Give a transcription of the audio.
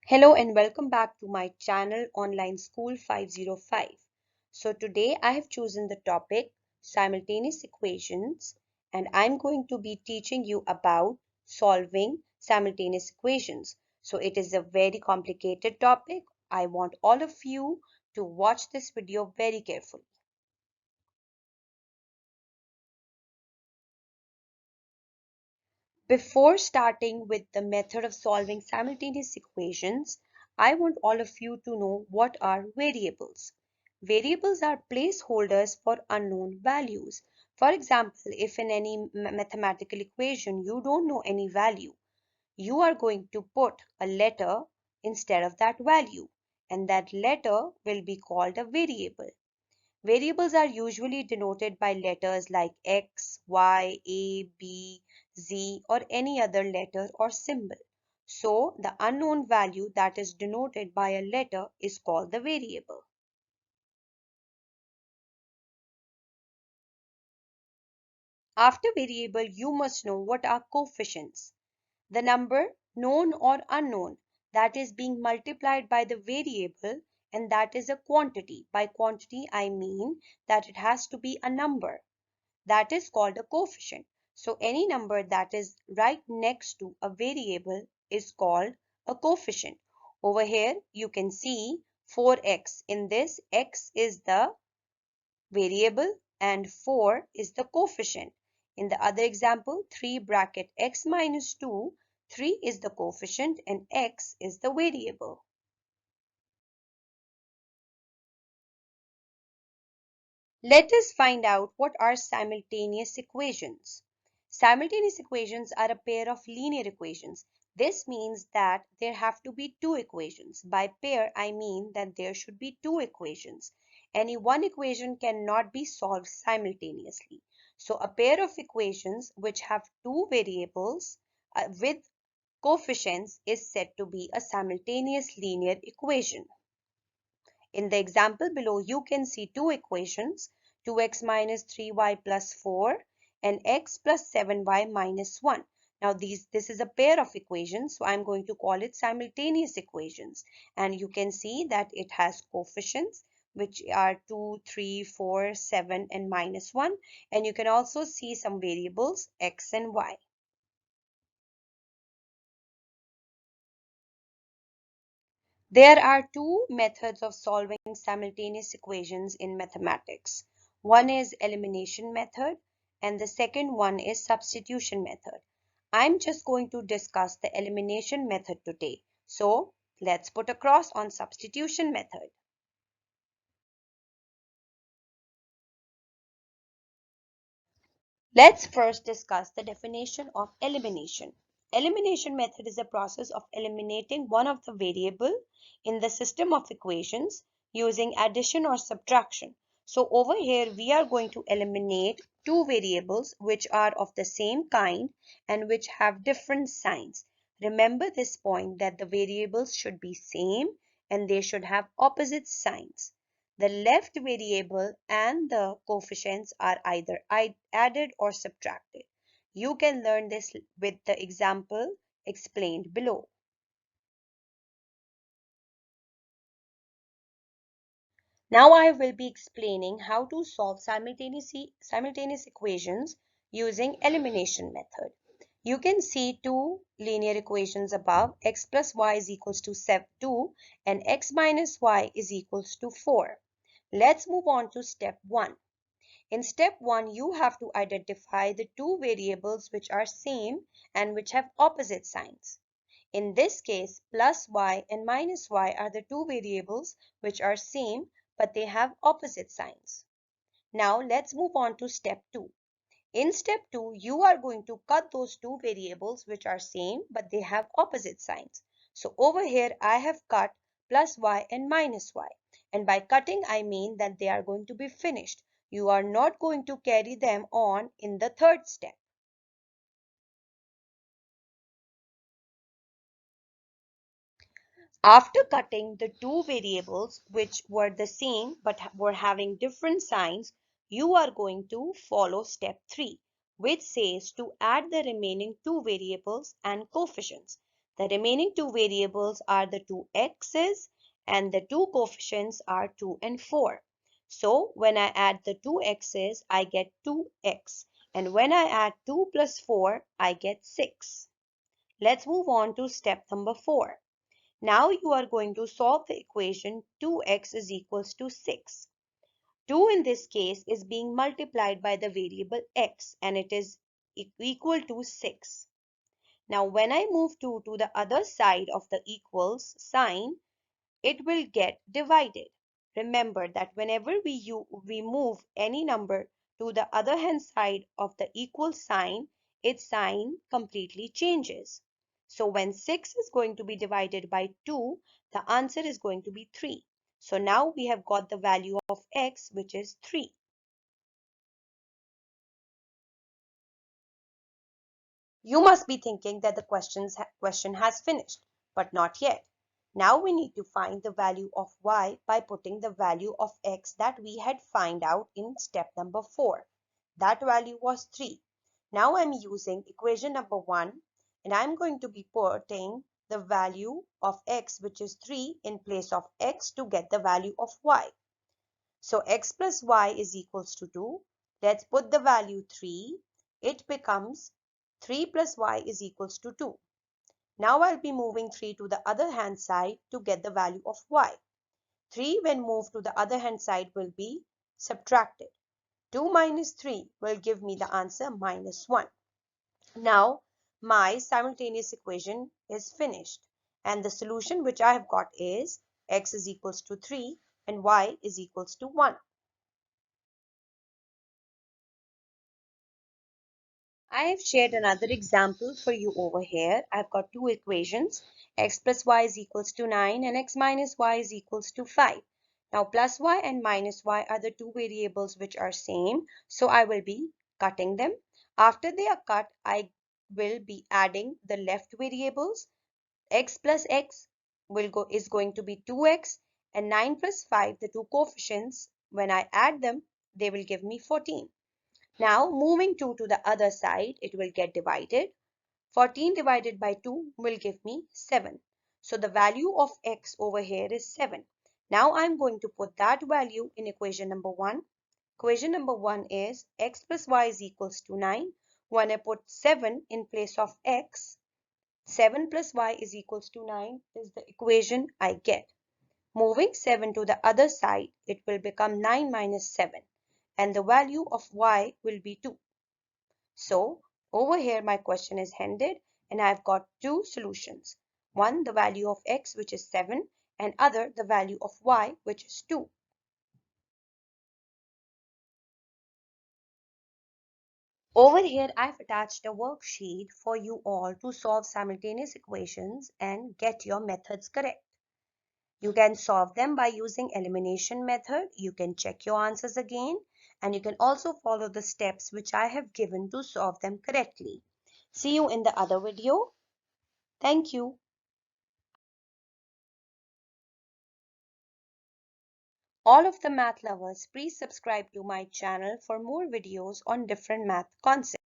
Hello and welcome back to my channel Online School 505. So today I have chosen the topic simultaneous equations and I'm going to be teaching you about solving simultaneous equations. So it is a very complicated topic. I want all of you to watch this video very carefully. Before starting with the method of solving simultaneous equations, I want all of you to know what are variables. Variables are placeholders for unknown values. For example, if in any mathematical equation you don't know any value, you are going to put a letter instead of that value, and that letter will be called a variable. Variables are usually denoted by letters like X, Y, A, B, Z, or any other letter or symbol. So, the unknown value that is denoted by a letter is called the variable. After variable, you must know what are coefficients. The number, known or unknown, that is being multiplied by the variable, and that is a quantity. By quantity, I mean that it has to be a number. That is called a coefficient. So any number that is right next to a variable is called a coefficient. Over here you can see 4x. In this, x is the variable and 4 is the coefficient. In the other example, 3 bracket x minus 2, 3 is the coefficient and x is the variable. Let us find out what are simultaneous equations. Simultaneous equations are a pair of linear equations. This means that there have to be two equations. By pair, I mean that there should be two equations. Any one equation cannot be solved simultaneously. So a pair of equations which have two variables with coefficients is said to be a simultaneous linear equation. In the example below, you can see two equations, 2x minus 3y plus 4 and x plus 7y minus 1. Now this is a pair of equations, so I'm going to call it simultaneous equations. And you can see that it has coefficients which are 2, 3, 4, 7 and minus 1. And you can also see some variables x and y. There are two methods of solving simultaneous equations in mathematics. One is elimination method and the second one is substitution method. I'm just going to discuss the elimination method today. So let's put a cross on substitution method. Let's first discuss the definition of elimination. Elimination method is a process of eliminating one of the variable in the system of equations using addition or subtraction. So over here we are going to eliminate two variables which are of the same kind and which have different signs. Remember this point that the variables should be same and they should have opposite signs. The left variable and the coefficients are either added or subtracted. You can learn this with the example explained below. Now I will be explaining how to solve simultaneous equations using elimination method. You can see two linear equations above, x plus y is equals to 2 and x minus y is equals to 4. Let's move on to step 1. In step 1, you have to identify the two variables which are same and which have opposite signs. In this case, plus y and minus y are the two variables which are same but they have opposite signs. Now let's move on to step 2. In step 2, you are going to cut those two variables which are same but they have opposite signs. So over here I have cut plus y and minus y. And by cutting I mean that they are going to be finished. You are not going to carry them on in the third step. After cutting the two variables which were the same but were having different signs, you are going to follow step 3, which says to add the remaining two variables and coefficients. The remaining two variables are the two x's and the two coefficients are 2 and 4. So when I add the two x's, I get 2x. And when I add 2 plus 4, I get 6. Let's move on to step number 4. Now you are going to solve the equation 2x is equals to 6. 2 in this case is being multiplied by the variable x and it is equal to 6. Now when I move 2 to the other side of the equals sign, it will get divided. Remember that whenever we move any number to the other hand side of the equal sign, its sign completely changes. So when 6 is going to be divided by 2, the answer is going to be 3. So now we have got the value of x, which is 3. You must be thinking that the question has finished, but not yet. Now we need to find the value of y by putting the value of x that we had find out in step number 4. That value was 3. Now I'm using equation number 1 and I'm going to be putting the value of x, which is 3, in place of x to get the value of y. So x plus y is equals to 2. Let's put the value 3. It becomes 3 plus y is equals to 2. Now I'll be moving 3 to the other hand side to get the value of y. 3 when moved to the other hand side will be subtracted. 2 minus 3 will give me the answer minus 1. Now my simultaneous equation is finished and the solution which I have got is x is equals to 3 and y is equals to 1. I have shared another example for you over here. I've got two equations, x plus y is equals to 9 and x minus y is equals to 5. Now plus y and minus y are the two variables which are same, so I will be cutting them. After they are cut, I will be adding the left variables. X plus x is going to be 2x and 9 plus 5, the two coefficients, when I add them, they will give me 14. Now moving 2 to the other side, it will get divided. 14 divided by 2 will give me 7. So the value of x over here is 7. Now I'm going to put that value in equation number 1. Equation number 1 is x plus y is equals to 9. When I put 7 in place of x, 7 plus y is equals to 9 is the equation I get. Moving 7 to the other side, it will become 9 minus 7 and the value of y will be 2. So over here my question is ended and I've got two solutions. One, the value of x, which is 7, and other, the value of y, which is 2. Over here I've attached a worksheet for you all to solve simultaneous equations and get your methods correct. You can solve them by using elimination method. You can check your answers again and you can also follow the steps which I have given to solve them correctly. See you in the other video. Thank you. All of the math lovers, please subscribe to my channel for more videos on different math concepts.